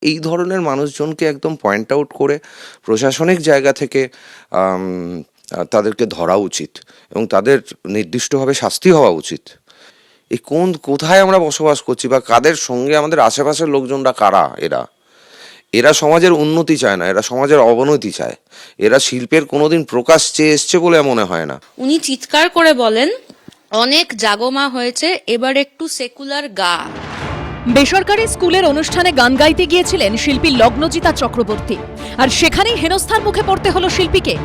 এই ধরনের মানুষজনকে একদম পয়েন্ট আউট করে প্রশাসনিক জায়গা থেকে তাদেরকে ধরা উচিত এবং তাদের নির্দিষ্টভাবে শাস্তি হওয়া উচিত। এই কোথায় আমরা বসবাস করছি বা কাদের সঙ্গে আমাদের আশেপাশের লোকজনরা কারা? এরা সমাজের উন্নতি চায় না, এরা সমাজের অবনতি চায়। এরা শিল্পের কোনোদিন প্রকাশ চেয়ে এসছে বলে মনে হয় না। উনি চিৎকার করে বলেন, অনেক জাগমা হয়েছে, এবার একটু সেকুলার গা। বেসরকারি স্কুলের অনুষ্ঠানে গান গাইতে গিয়েছিলেন শিল্পী লগ্নজিতা চক্রবর্তী, আর সেখানেই হেনস্থার মুখে পড়তে হলো শিল্পীকে।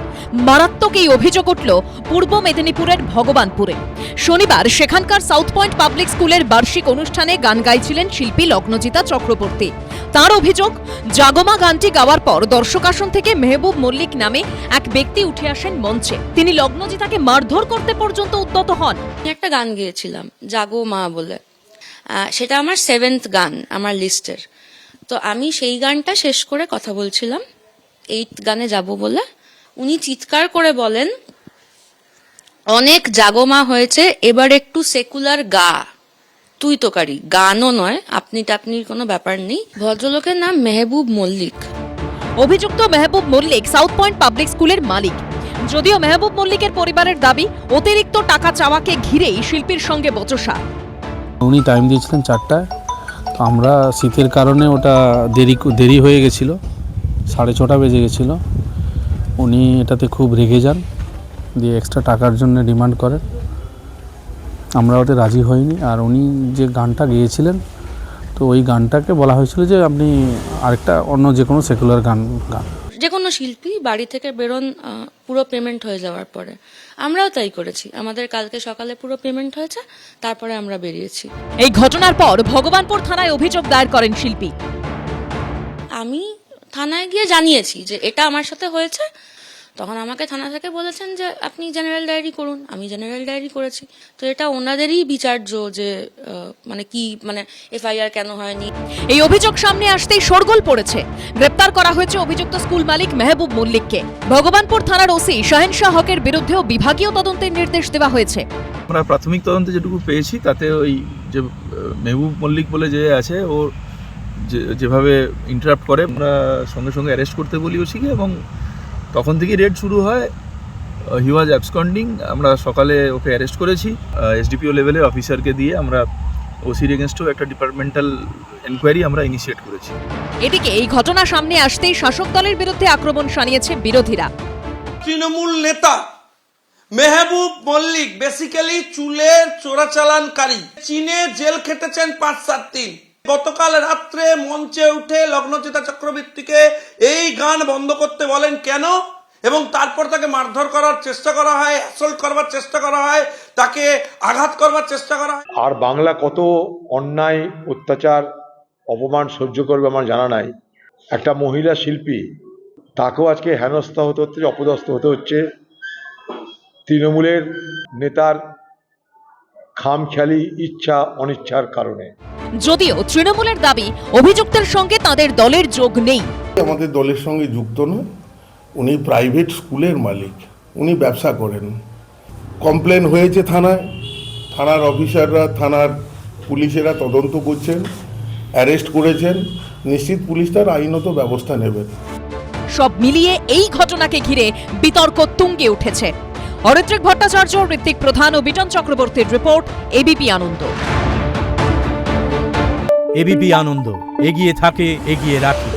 মারাত্মক এই অভিযোগ উঠল পূর্ব মেদিনীপুরের ভগবানপুরে। শনিবার সেখানকার সাউথ পয়েন্ট পাবলিক স্কুলের বার্ষিক অনুষ্ঠানে গান গাইছিলেন শিল্পী লগ্নজিতা চক্রবর্তী। তার অভিযোগ, জাগমা গানটি গাওয়ার পর দর্শক আসন থেকে মেহবুব মল্লিক নামে এক ব্যক্তি উঠে আসেন মঞ্চে। তিনি লগ্নজিতাকে মারধর করতে পর্যন্ত উদ্যত হন। একটা গান গেয়েছিলাম জাগো মা বলে, সেটা আমার 7th গান আমার লিস্টের। তো আমি সেই গানটা শেষ করে কথা বলছিলাম 8th গানে যাব বলে। উনি চিৎকার করে বলেন, অনেক জাগমা হয়েছে, এবার একটু সেকুলার গা। তুই তোকারি, গানও নয়, আপনি টাপনির কোনো ব্যাপার নেই। ভদ্রলোকের নাম মেহবুব মল্লিক। অভিযুক্ত Mehboob Mallick South Point Public স্কুলের মালিক। যদিও মেহবুব মল্লিকের পরিবারের দাবি, অতিরিক্ত টাকা চাওয়াকে ঘিরেই শিল্পীর সঙ্গে বচসা। উনি টাইম দিয়েছিলেন 4টায়, তো আমরা শীতের কারণে ওটা দেরি হয়ে গেছিলো, 6:30 বেজে গেছিলো। উনি এটাতে খুব রেগে যান, দিয়ে এক্সট্রা টাকার জন্য ডিমান্ড করেন। আমরা ওতে রাজি হইনি। আর উনি যে গানটা গেয়েছিলেন, তো ওই গানটাকে বলা হয়েছিল যে আপনি আরেকটা অন্য যে কোনো সেকুলার গান। যে কোনো শিল্পী বাড়ি থেকে বেরোন পুরো পেমেন্ট হয়ে যাওয়ার পরে। আমরাও তাই করেছি, আমাদের কালকে সকালে পুরো পেমেন্ট হয়েছে, তারপরে আমরা বেরিয়েছি। এই ঘটনার পর ভগবানপুর থানায় অভিযোগ দায়ের করেন শিল্পী। আমি থানায় গিয়ে জানিয়েছি যে এটা আমার সাথে হয়েছে। তখন আমাকে থানা থেকে বলেছেন যে আপনি জেনারেল ডায়েরি করুন। আমি জেনারেল ডায়েরি করেছি। তো এটা ওনাদেরই বিচার্য যে মানে এফআইআর কেন হয়নি। এই অভিযোগ সামনে আসতেই শোরগোল পড়েছে। গ্রেপ্তার করা হয়েছে অভিযুক্ত স্কুল মালিক মেহবুব মল্লিককে। ভগবানপুর থানার ওসি শাহেনশাহ হকের বিরুদ্ধেও বিভাগীয় তদন্তের নির্দেশ দেওয়া হয়েছে। আমরা প্রাথমিক তদন্তে যেটুকু পেয়েছি তাতে ওই যে মেহবুব মল্লিক বলে যে আছে, ও যেভাবে ইন্টারাপ্ট করে, আমরা সঙ্গে সঙ্গে অ্যারেস্ট করতে বলি ওসিকে, এবং তখন থেকেই রেড শুরু হয়। হি ওয়াজ অ্যাবসকন্ডিং। আমরা সকালে ওকে অ্যারেস্ট করেছি। এসডিপিও লেভেলের অফিসারকে দিয়ে আমরা ওসির এগেনস্টও একটা ডিপার্টমেন্টাল এনকোয়ারি আমরা ইনিশিয়েট করেছি। এদিকে এই ঘটনা সামনে আসতেই শাসক দলের বিরুদ্ধে আক্রমণ শানিয়েছে বিরোধীরা। তৃণমূল নেতা মেহবুব মল্লিক বেসিক্যালি চুলের চোরাচালানকারী। চীনে জেল খেটেছেন 5-7 দিন। গতকাল রাত্রে মঞ্চে উঠে লগ্নজিতা চক্রবর্তীকে এই গান বন্ধ করতে বলেন কেন, এবং তারপর তাকে মারধর করার চেষ্টা করা হয়, অ্যাসল্ট করবার চেষ্টা করা হয়, তাকে আঘাত করবার চেষ্টা করা হয়। আর বাংলা কত অন্যায়, অত্যাচার, অপমান সহ্য করবে আমার জানা নাই। একটা মহিলা শিল্পী, তাকেও আজকে হেনস্থা হতে হচ্ছে, অপদস্থ হতে হচ্ছে তৃণমূলের নেতার খামখেয়ালি ইচ্ছা অনিচ্ছার কারণে। যদিও তৃণমূলের দাবি, অভিযুক্তের সঙ্গে তাদের দলের যোগ নেই। আমাদের দলের সঙ্গে যুক্ত নয়। উনি প্রাইভেট স্কুলের মালিক, উনি ব্যবসা করেন। কমপ্লেন হয়েছে থানায়, থানার অফিসাররা, থানার পুলিশেরা তদন্ত করছেন, অ্যারেস্ট করেছেন। নিশ্চিত পুলিশ তার আইনত ব্যবস্থা নেবেন। সব মিলিয়ে এই ঘটনাকে ঘিরে বিতর্ক তুঙ্গে উঠেছে। অরিত্রিক ভট্টাচার্য, ঋত্বিক প্রধান ও বিটন চক্রবর্তীর রিপোর্ট, এবিপি আনন্দ। এবিপি আনন্দ, এগিয়ে থাকে, এগিয়ে রাখে।